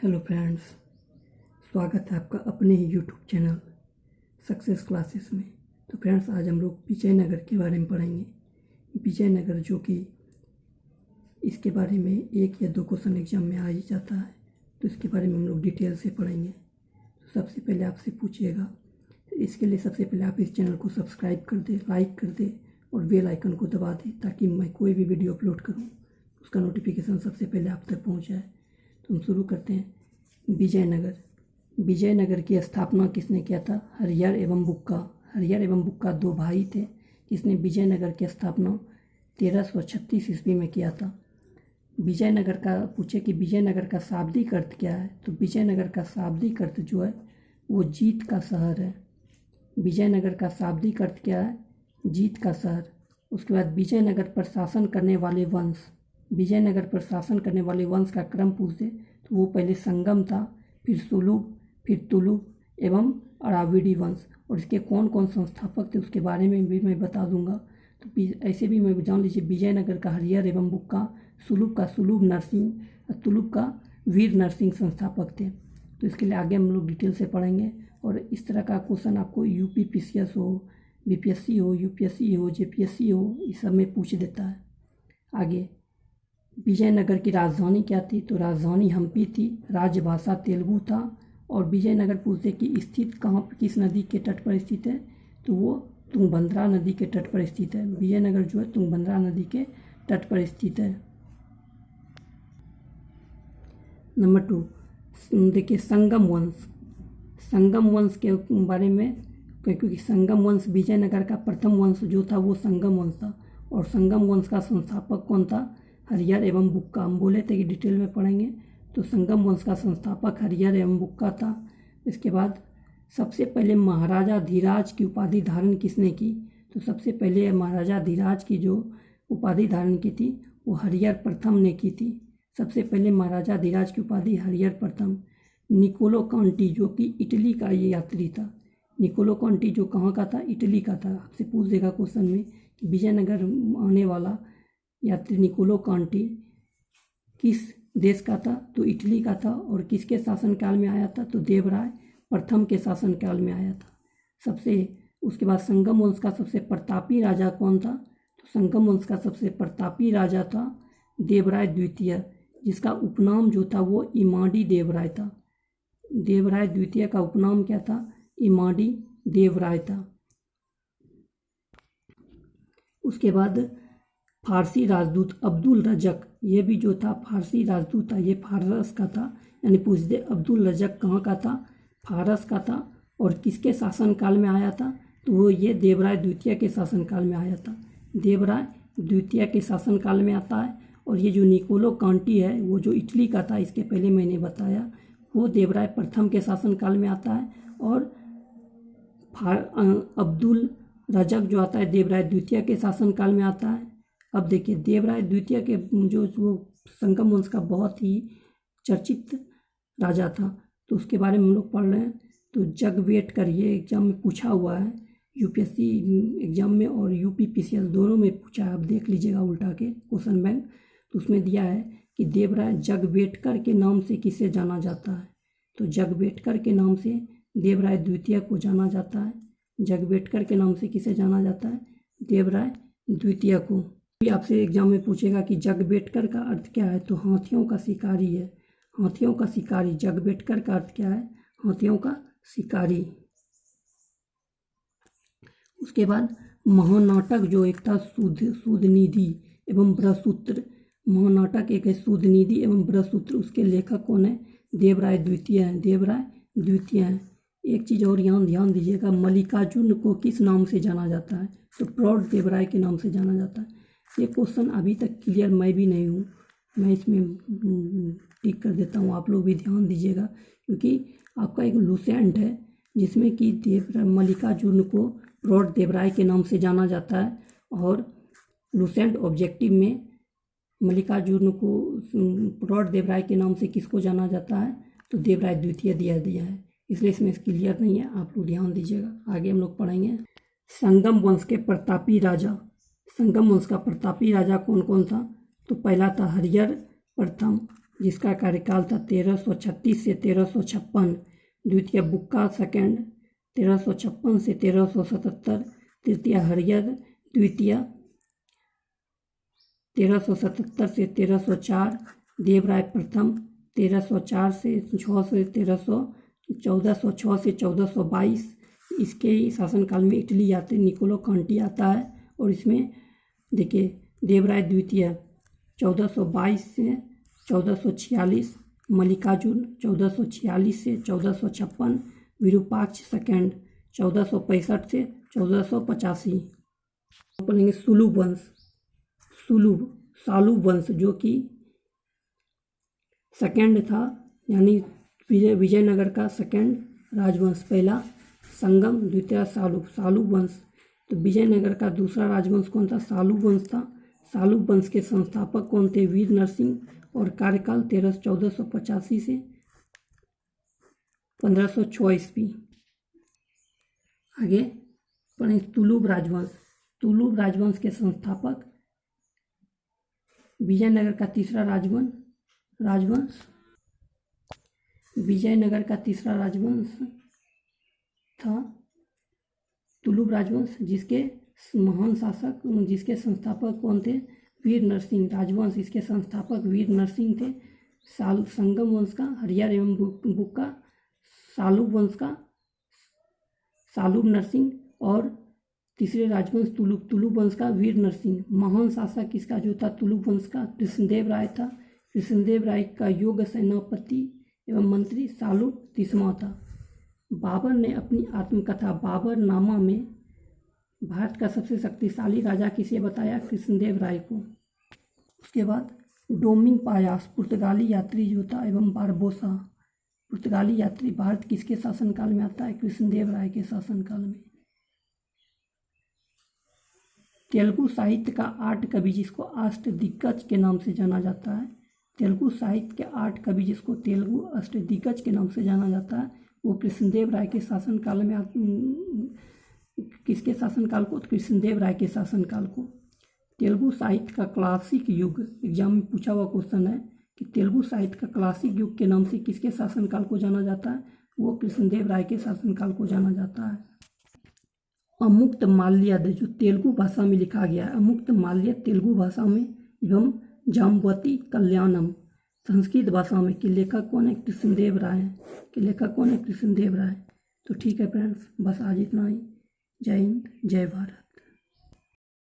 Hello friends, स्वागत है आपका अपने ही यूट्यूब चैनल सक्सेस क्लासेस में। तो फ्रेंड्स, आज हम लोग विजयनगर के बारे में पढ़ेंगे। विजयनगर जो कि इसके बारे में एक या दो क्वेश्चन एग्जाम में आ ही जाता है, तो इसके बारे में हम लोग डिटेल से पढ़ेंगे। तो सबसे पहले आपसे पूछिएगा, इसके लिए सबसे पहले आप इस चैनल को सब्सक्राइब कर दें, लाइक कर दें और बेल आइकन को दबा दें, ताकि मैं कोई भी वीडियो अपलोड करूँ उसका नोटिफिकेशन सबसे पहले आप तक पहुँच जाए। तो हम शुरू करते हैं। विजयनगर की स्थापना किसने किया था? हरिहर एवं बुक्का दो भाई थे, जिसने विजयनगर की स्थापना 1336 ईस्वी में किया था। विजयनगर का पूछे कि विजयनगर का शाब्दिक अर्थ क्या है, तो विजयनगर का शाब्दिक अर्थ जो है वो जीत का शहर है। विजयनगर का शाब्दिक अर्थ क्या है? जीत का शहर। उसके बाद विजयनगर पर शासन करने वाले वंश का क्रम पूछते तो वो पहले संगम था, फिर सुलुभ, फिर तुलुभ एवं अराविडी वंश। और इसके कौन कौन संस्थापक थे उसके बारे में भी मैं बता दूंगा। तो ऐसे भी मैं जान लीजिए, विजयनगर का हरिहर एवं बुक्का, सुलुभ का सुलुभ नरसिंह, तुलुभ का वीर नरसिंह संस्थापक थे। तो इसके लिए आगे हम लोग डिटेल से पढ़ेंगे। और इस तरह का क्वेश्चन आपको यूपी पीसीएस हो, बीपीएससी हो, यूपीएससी हो, जेपीएससी हो, इस सब में पूछ देता है। आगे, विजयनगर की राजधानी क्या थी? तो राजधानी हम्पी थी, राजभाषा तेलुगु था। और विजयनगर पूछते कि स्थित कहाँ, किस नदी के तट पर स्थित है? तो वो तुंगभद्रा नदी के तट पर स्थित है। विजयनगर जो है तुंगभद्रा नदी के तट पर स्थित है। नंबर 2, देखिए संगम वंश के बारे में, क्योंकि संगम वंश विजयनगर का प्रथम वंश जो था वो संगम वंश था। और संगम वंश का संस्थापक कौन था? हरिहर एवं बुक्का। हम बोले थे कि डिटेल में पढ़ेंगे। तो संगम वंश का संस्थापक हरिहर एवं बुक्का था। इसके बाद सबसे पहले महाराजा धीराज की उपाधि धारण किसने की? तो सबसे पहले महाराजा धीराज की जो उपाधि धारण की थी वो हरिहर प्रथम ने की थी। सबसे पहले महाराजा धीराज की उपाधि हरिहर प्रथम। निकोलो कांटी जो कि इटली का ये यात्री था। निकोलो कांटी जो कहाँ का था? इटली का था। आपसे पूछ देगा क्वेश्चन में कि विजयनगर आने वाला यात्री निकोलो कांटी किस देश का था? तो इटली का था। और किसके शासनकाल में आया था? तो देवराय प्रथम के शासनकाल में आया था। उसके बाद संगम वंश का सबसे प्रतापी राजा कौन था? तो संगम वंश का सबसे प्रतापी राजा था देवराय द्वितीय, जिसका उपनाम जो था वो इमाडी देवराय था। देवराय द्वितीय का उपनाम क्या था? इमाडी देवराय था। उसके बाद फारसी राजदूत अब्दुल रजक, ये भी जो था फारसी राजदूत था, ये फारस का था। यानी पूछ दे अब्दुल रजक कहाँ का था? फारस का था। और किसके शासनकाल में आया था? तो वो ये देवराय द्वितीय के शासनकाल में आया था। देवराय द्वितीय के शासनकाल में आता है। और ये जो निकोलो कांटी है वो जो इटली का था, इसके पहले मैंने बताया, वो देवराय प्रथम के शासनकाल में आता है। और अब्दुल रजक जो आता है देवराय द्वितीय के शासनकाल में आता है। अब देखिए, देवराय द्वितीय के जो संगम वंश का बहुत ही चर्चित राजा था, तो उसके बारे में हम लोग पढ़ रहे हैं। तो जग वेट कर, ये एग्जाम में पूछा हुआ है, यूपीएससी एग्जाम में और यूपी पीसीएस दोनों में पूछा है। आप देख लीजिएगा उल्टा के क्वेश्चन बैंक, तो उसमें दिया है कि देवराय जगवेटकर के नाम से किसे जाना जाता है? तो जगवेटकर के नाम से देवराय द्वितीय को जाना जाता है। जगवेटकर के नाम से किसे जाना जाता है? देवराय द्वितीय को। भी आपसे एग्जाम में पूछेगा कि जगवेटकर का अर्थ क्या है? तो हाथियों का शिकारी है। हाथियों का शिकारी, जगवेटकर का अर्थ क्या है? हाथियों का शिकारी। उसके बाद महानाटक जो एक था सूदनिधि एवं ब्रहसूत्र। महानाटक एक है सूदनिधि एवं ब्रहसूत्र, उसके लेखक कौन है? देवराय द्वितीय है। देवराय द्वितीय है। एक चीज़ और यहाँ ध्यान दीजिएगा, मल्लिकार्जुन को किस नाम से जाना जाता है? तो प्रौढ़ देवराय के नाम से जाना जाता है। ये क्वेश्चन अभी तक क्लियर मैं भी नहीं हूँ, मैं इसमें टिक कर देता हूँ, आप लोग भी ध्यान दीजिएगा। क्योंकि आपका एक लुसेंट है जिसमें कि मल्लिकार्जुन को प्रौढ़ देवराय के नाम से जाना जाता है। और लुसेंट ऑब्जेक्टिव में मल्लिकार्जुन को प्रौढ़ देवराय के नाम से किसको जाना जाता है? तो देवराय द्वितीय दिया है, इसलिए इसमें क्लियर नहीं है, आप लोग ध्यान दीजिएगा। आगे हम लोग पढ़ेंगे संगम वंश के प्रतापी राजा। संगम वंश का प्रतापी राजा कौन कौन था? तो पहला था हरिहर प्रथम, जिसका कार्यकाल था 1336 से 1356। द्वितीय बुक्का सेकंड 1356 से 1377। तृतीय हरियर द्वितीय 1377 से 1304। देवराय प्रथम 1304 से 6 से 1406 से 1422। इसके शासनकाल में इटली आते निकोलो कांटी आता है। और इसमें देखिए देवराय द्वितीय 1422 से 1446। मल्लिकार्जुन 1446 से 1456। विरूपाक्ष सेकंड 1465 से 1485। पढ़ेंगे सुलुभ वंश। सालुब वंश जो कि सेकंड था, यानी विजयनगर का सेकंड राजवंश। पहला संगम, द्वितीय सालुब वंश। तो विजयनगर का दूसरा राजवंश कौन था? सालुब वंश था। सालुब वंश के संस्थापक कौन थे? वीर नरसिंह। और कार्यकाल 1485 से 1506 ईस्वी। आगे पढ़ें तुलुब राजवंश। तुलुब राजवंश के संस्थापक विजयनगर का तीसरा राजवंश विजयनगर का तीसरा राजवंश था तुलुब राजवंश, जिसके महान शासक, जिसके संस्थापक कौन थे? वीर नरसिंह। राजवंश इसके संस्थापक वीर नरसिंह थे। संगम वंश का हरियर एवं बुक्का। सालुब वंश का सालुब नरसिंह। और तीसरे राजवंश तुलुब वंश का वीर नरसिंह। महान शासक इसका जो था तुलुब वंश का कृष्णदेव राय था। कृष्णदेव राय का योग्य सेनापति एवं मंत्री सालुब तीसवां था। बाबर ने अपनी आत्मकथा बाबरनामा में भारत का सबसे शक्तिशाली राजा किसे बताया? कृष्णदेव राय को। उसके बाद डोमिंग पायास पुर्तगाली यात्री जो था एवं बारबोसा पुर्तगाली यात्री भारत किसके शासनकाल में आता है? कृष्णदेव राय के शासनकाल में। तेलुगु साहित्य का 8 कवि जिसको अष्टदिग्गज के नाम से जाना जाता है, तेलुगु साहित्य के 8 कवि जिसको तेलुगु अष्टदिग्गज के नाम से जाना जाता है, वो कृष्णदेव राय के शासनकाल में किसके शासनकाल को? कृष्णदेव राय के शासनकाल को। तेलुगु साहित्य का क्लासिक युग, एग्जाम में पूछा हुआ क्वेश्चन है कि तेलुगु साहित्य का क्लासिक युग के नाम से किसके शासनकाल को जाना जाता है? वो कृष्णदेव राय के शासनकाल को जाना जाता है। अमुक्त माल्यद जो तेलुगु भाषा में लिखा गया है, अमुक्त माल्यद तेलुगु भाषा में एवं जाम्बवती कल्याणम संस्कृत भाषा में। कि लेखक कौन है? कृष्णदेव राय। कि लेखक कौन है? कृष्णदेव राय। तो ठीक है फ्रेंड्स, बस आज इतना ही। जय हिंद, जय भारत।